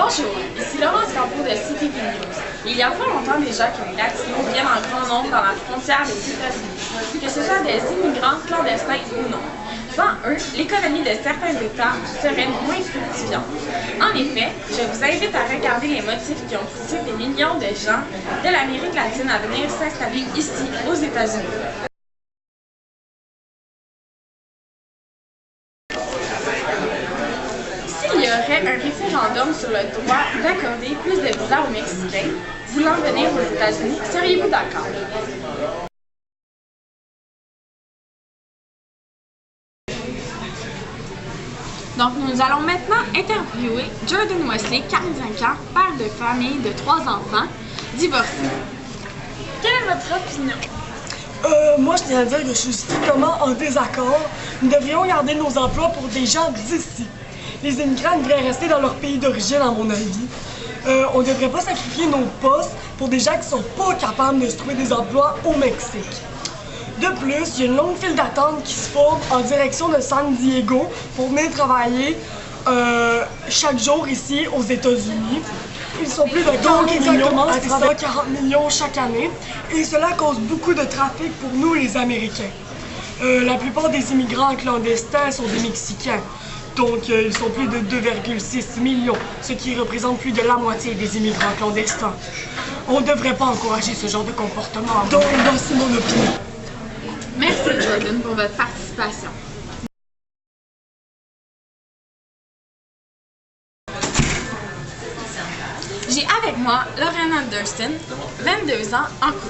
Bonjour, ici Laurence Campo de CTV News. Il y a pas longtemps déjà que les Latinos viennent en grand nombre dans la frontière des États-Unis, que ce soit des immigrants clandestins ou non. Sans eux, l'économie de certains États serait moins fructifiante. En effet, je vous invite à regarder les motifs qui ont poussé des millions de gens de l'Amérique latine à venir s'installer ici, aux États-Unis. S'il y aurait un référendum sur le droit d'accorder plus de visas aux Mexicains voulant venir aux États-Unis, seriez-vous d'accord? Donc, nous allons maintenant interviewer Jordan Wesley, 45 ans, père de famille de 3 enfants, divorcé. Quelle est votre opinion? Moi, je tiens à dire que je suis strictement en désaccord. Nous devrions garder nos emplois pour des gens d'ici. Les immigrants devraient rester dans leur pays d'origine, à mon avis. On ne devrait pas sacrifier nos postes pour des gens qui sont pas capables de se trouver des emplois au Mexique. De plus, il y a une longue file d'attente qui se forme en direction de San Diego pour venir travailler chaque jour ici aux États-Unis. Ils sont plus de 40 millions à 340 millions chaque année et cela cause beaucoup de trafic pour nous les Américains. La plupart des immigrants clandestins sont des Mexicains, donc ils sont plus de 2,6 millions, ce qui représente plus de la moitié des immigrants clandestins. On ne devrait pas encourager ce genre de comportement, donc voici mon opinion. Merci Jordan pour votre participation. J'ai avec moi Lorraine Anderson, 22 ans, en couple.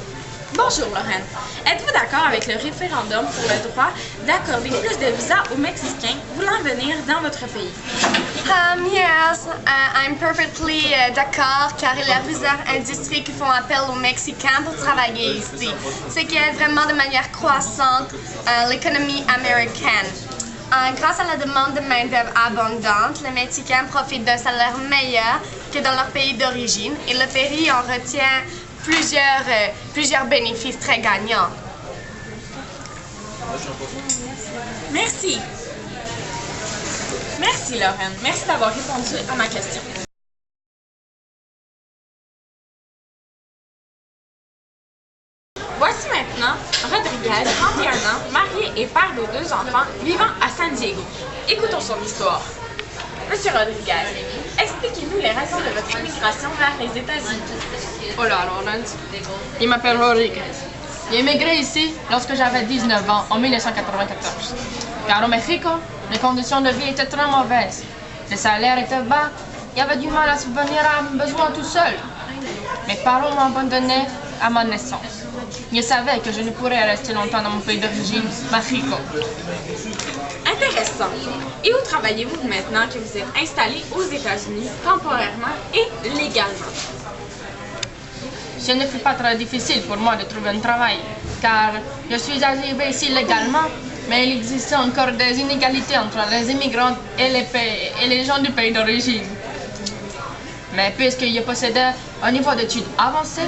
Bonjour Lorraine. Êtes-vous d'accord avec le référendum pour le droit d'accorder plus de visas aux Mexicains voulant venir dans votre pays? Yes, I'm perfectly d'accord car il y a plusieurs industries qui font appel aux Mexicains pour travailler ici, ce qui aide vraiment de manière croissante l'économie américaine. Grâce à la demande de main-d'œuvre abondante, les Mexicains profitent d'un salaire meilleur que dans leur pays d'origine et le pays en retient plusieurs bénéfices très gagnants. Merci. Merci Lorraine. Merci d'avoir répondu à ma question. Voici maintenant Rodriguez, 31 ans, marié et père de 2 enfants, vivant à San Diego. Écoutons son histoire. Monsieur Rodriguez, expliquez-nous les raisons de votre immigration vers les États-Unis. Hola, Lawrence. Je m'appelle Rodriguez. J'ai immigré ici lorsque j'avais 19 ans, en 1994. Car au Mexico, les conditions de vie étaient très mauvaises. Les salaires étaient bas, il y avait du mal à subvenir à mes besoins tout seul. Mes parents m'ont abandonné à ma naissance. Ils savaient que je ne pourrais rester longtemps dans mon pays d'origine, Mexico. Intéressant. Et où travaillez-vous maintenant que vous êtes installé aux États-Unis, temporairement et légalement? Ce ne fut pas très difficile pour moi de trouver un travail, car je suis arrivé ici légalement, mais il existait encore des inégalités entre les immigrants et les gens du pays d'origine. Mais puisque je possédais un niveau d'études avancé,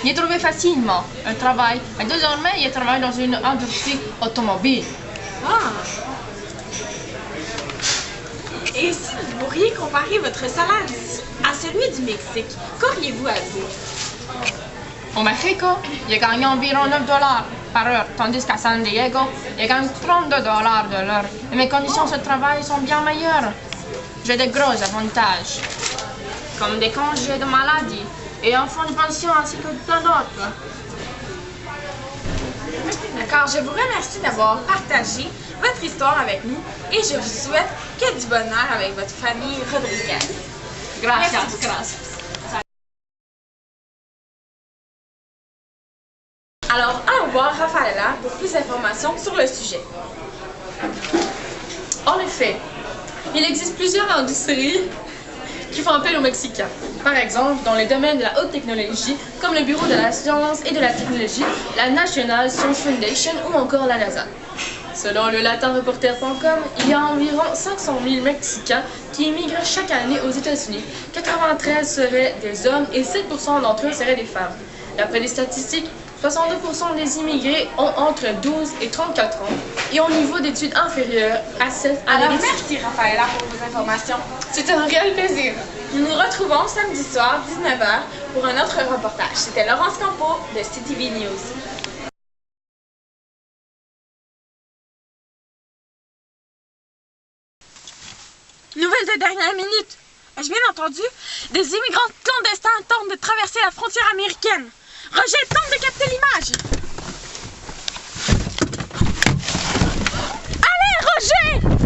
j'ai trouvé facilement un travail et désormais je travaille dans une industrie automobile. Ah! Et si vous pourriez comparer votre salaire d'ici à celui du Mexique, qu'auriez-vous à dire? Au Mexico, je gagne environ 9 $ par heure, tandis qu'à San Diego, je gagne 32 $ de l'heure. Et mes conditions de travail sont bien meilleures. J'ai de gros avantages, comme des congés de maladie et un fonds de pension ainsi que plein d'autres. D'accord, je vous remercie d'avoir partagé votre histoire avec nous et je vous souhaite que du bonheur avec votre famille Rodriguez. Gracias, gracias. Alors, allons voir Rafaela pour plus d'informations sur le sujet. En effet, il existe plusieurs industries qui font appel aux Mexicains. Par exemple, dans les domaines de la haute technologie, comme le Bureau de la science et de la technologie, la National Science Foundation ou encore la NASA. Selon le latinreporter.com, il y a environ 500 000 Mexicains qui immigrent chaque année aux États-Unis. 93 seraient des hommes et 7% d'entre eux seraient des femmes. D'après les statistiques, 62% des immigrés ont entre 12 et 34 ans et ont un niveau d'études inférieur à 7 années Alors, d'études. merci Raphaëla pour vos informations. C'était un réel plaisir. Nous nous retrouvons samedi soir, 19h, pour un autre reportage. C'était Laurence Campo de CTV News. Nouvelle de dernière minute. Ai-je bien entendu? Des immigrants clandestins tentent de traverser la frontière américaine. Roger tente de capter l'image. Allez, Roger!